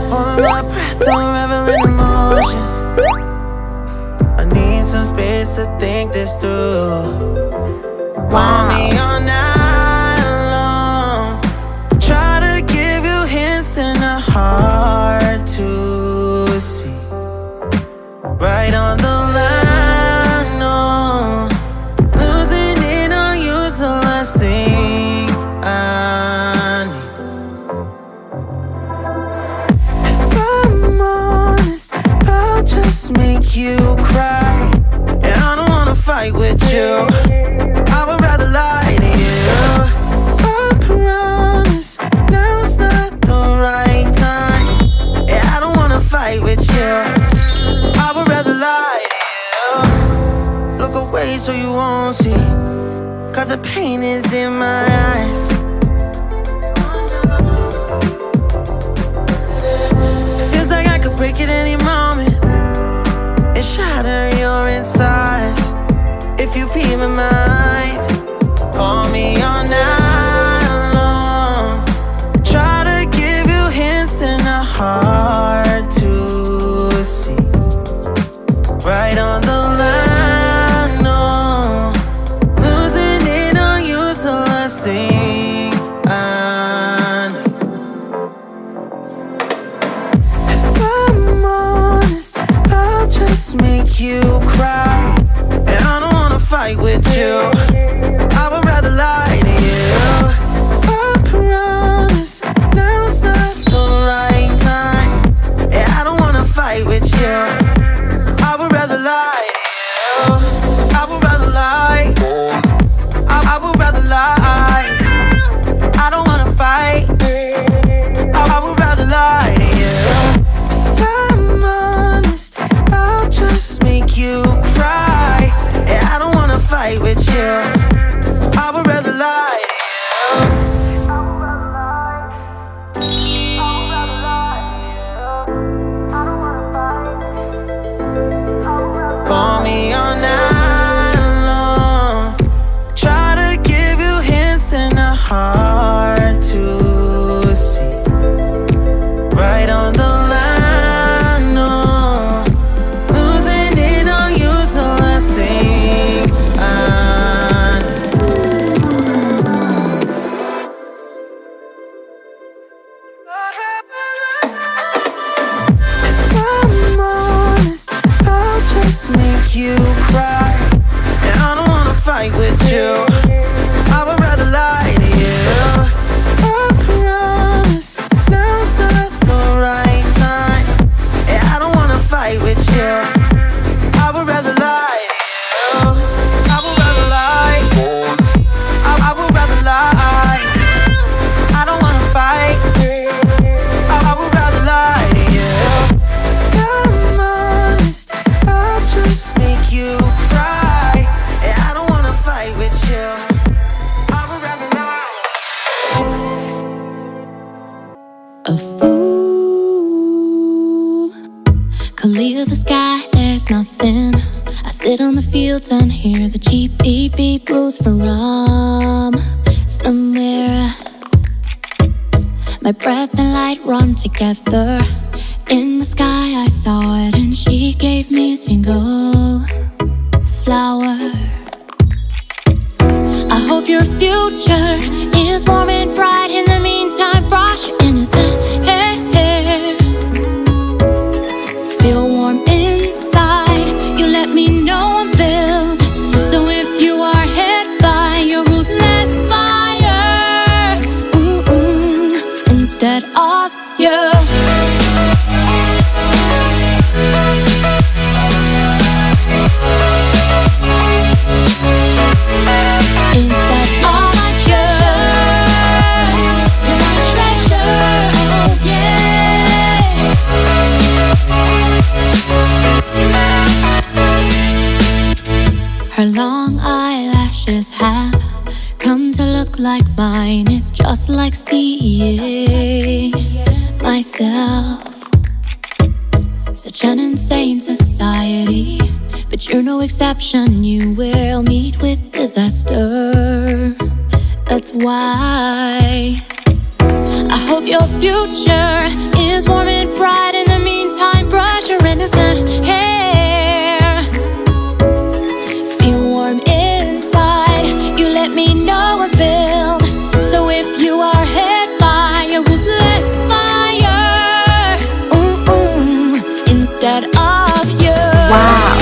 Holding my breath, unraveling emotions. I need some space to think this through. Want me all night long. Try to give you hints and a hard to see. Right on the line, no. Losing it on you's the last thing I need. If I'm honest, I'll just make you cry. And I don't wanna fight with you. I would rather lie to you. I promise, now's not the right time. Yeah, I don't wanna fight with you. I would rather lie to you. Look away so you won't see, 'cause the pain is in my eyes. Feels like I could break at any moment and shatter your insides. If you feel my mind, call me all night long. Try to give you hints and a hard to see. Right on the line, no. Losing it on you's the last thing I need. If I'm honest, I'll just make you cry. And I don't wanna fight with you. I would rather lie to you. I promise, now's not the right time. Yeah, I don't wanna fight with you. I would rather lie to you. I would rather lie. I would rather lie. I don't wanna fight. I would rather lie to you. If I'm honest, I'll just make you cry. Yeah, I don't wanna fight with you. I would rather lie to you. Call me all night long. Try to give you hints and a hard to see. Right on the line, no. Losing it on you's the last thing I need. If I'm honest, I'll just make you cry. And I don't wanna fight with you. I would rather lie to you. I promise, now's not the right time. Yeah, I don't wanna fight with you. I would rather lie to you. I would rather lie. I would rather lie. I don't wanna fight. I would rather lie to you. I'm honest, I'll just make you cry. Yeah, I don't wanna fight with you. I would rather lie. A fool could leave the sky, there's nothing. I sit on the fields and hear the cheap beep beep blues from somewhere. My breath and light run together. In the sky I saw it and she gave me a single flower. I hope your future is warm and bright. In the meantime, brush your innocent hair. Feel warm inside. You let me know I'm filled. So if you are hit by your ruthless fire, instead of you. Instead of you, you're my treasure, oh yeah. Her long eyelashes have come to look like mine. It's just like seeing myself. Such an insane society, but you're no exception. You will meet with disaster. That's why I hope your future is is warm and bright. In the meantime, brush your innocent hair. Feel warm inside. You let me know I'm filled. So if you are hit by a ruthless fire, instead of you. Wow.